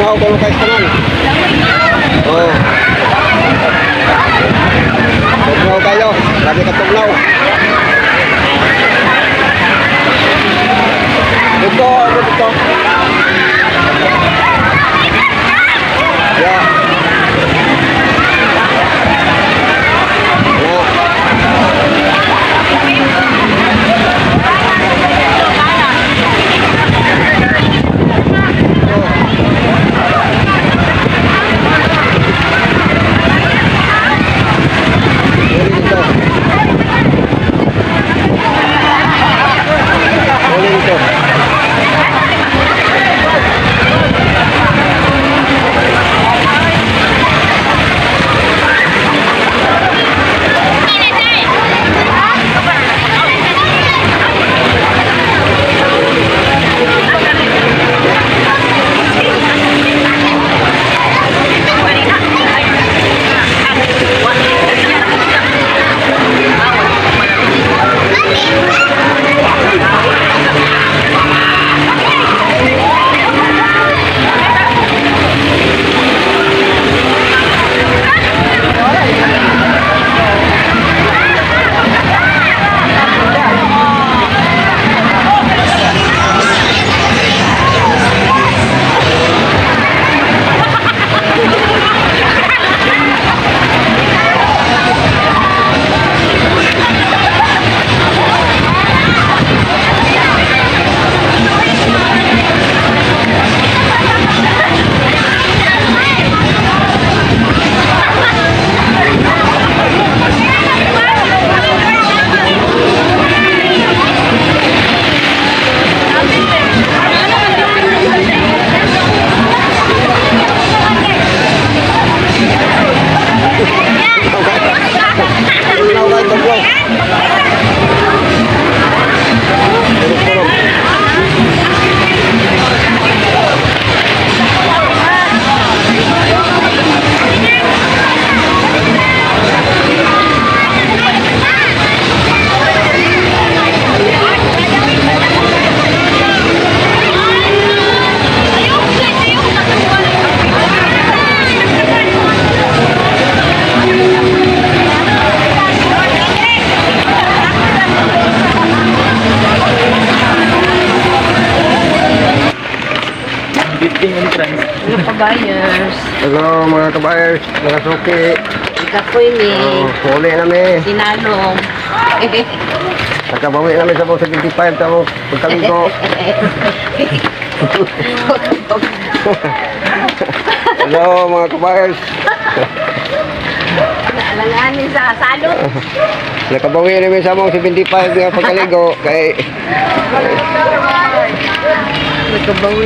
Tugnaw ko kay tanan. Oh. Tugnaw kayo. Lagi ka tugnaw. Dito. Ya. Mga kabayers. Hello mga kabayers, mga suki. Ikapoy ni. Huli namin. Sinalong. Nakabawi namin sa 75 taong pagkaligo. Hello mga kabayers. Nalanganin sa salot. Nakabawi namin sa 75 nga pagkaligo. Kay Nagkabawi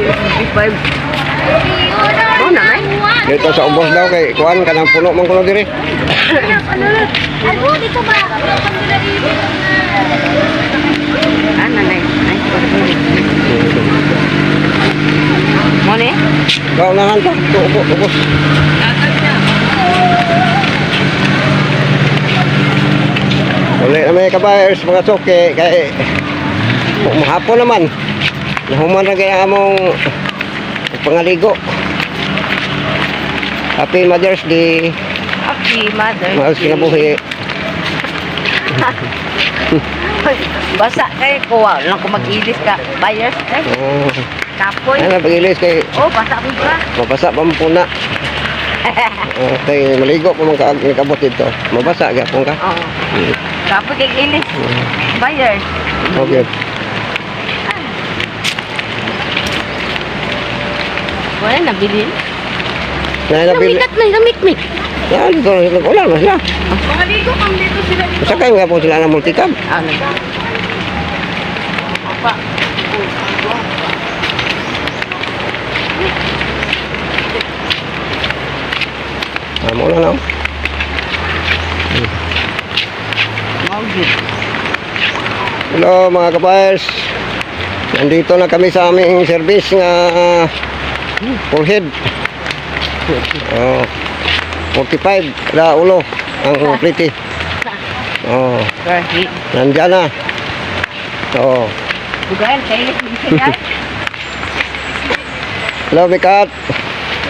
55. Oo naman. dito sa ubos daw kay kuan kanang puno man kuno diri. Ano dito ba? Ano na yun? Mo ni? Kau nahan to, ubos. Uli na may kabayers mga suki kay mahapon naman. Nahuman na kaya among pangaligo. Happy Mother's Day. Happy Mother's Day. Mahal kinabuhi. Basa kay kuha lang kung mag-ilis ka. Buyers eh. Kapoy. Ano pag-ilis kay Oh, basa ko ka. mabasa pa mo na. Kay maligo pa man kabot dito. Mabasa gyapon ka. Oo. Kapoy kay ilis. Buyers. Okay. Wala nabili. Nabili. Namikat na namikmik. Ya, dito ulan na sila. Pangaligo kang dito sila dito. Sakay nga po sila ng multicab. Ano? Apa? Amo na lang. Hello mga kapayers. Nandito na kami sa aming service nga forehead. Oh, 45 na ulo ang pretty. Oh, Right. nandiyan na. Oh. Bukan, kayo. Hello, Mikat.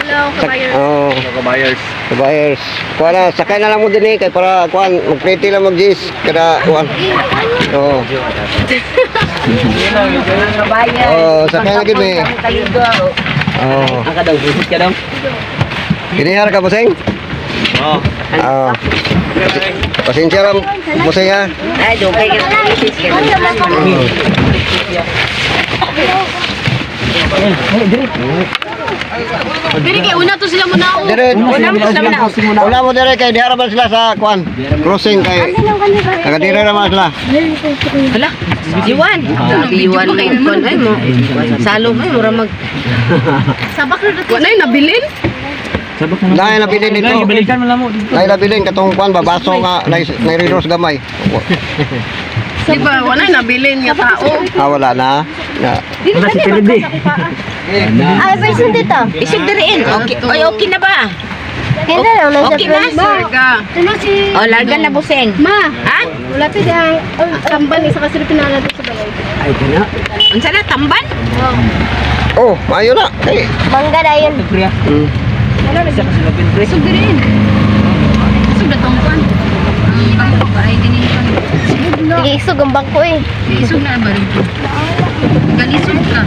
Oo. Kabayers. Kabayers. Kuha na, sakay na lang mo din eh, kay para kuhan, mag-pretty lang mag-gis. Kada kuhan. Oo. Kabayan. Oo, sakay na gid eh. Oo. Ang kadaw, busit ka daw. Kinihar ka, Buseng? Oo. Oo. Pasensya lang, Buseng ha. Ay, doon kayo isis ka. Dili kay una to sila muna. Dire, Una mo sila na. wala mo dire kay diara ba sila sa kuhan. Crossing kay taga-dire naman sila. Hala, Iwan. Iwan na yung kon ay mo. Salo mo, mura mag... Sabak na dito. Wala nabilin. Dahil nabilin nito. Balikan mo lang mo. Dahil nabilin katong kuhan ba baso nga na readers gamay. Di ba, wala nabilin nga tao. Ah, wala na. Na. Wala si Pilidi. Ay, person dito. Isig diriin. Okay, oy, okay na ba? Hindi lang, Okay na? Sarga. Ito si... O, larga na buseng. Ma, Ha? wala pa dyan. Tamban, isa kasi pinala dito sa balay. Ay, kana. Unsa na, tamban? Oh, maayo na. Kay. Mangga na yun. Priya. Isa ka sila Pilidi. Isog diriin. Isog na tong kwan. Ang babae din yung kwan. Sige, isog ang bangko eh. Isog na ba rin? Galisog ka.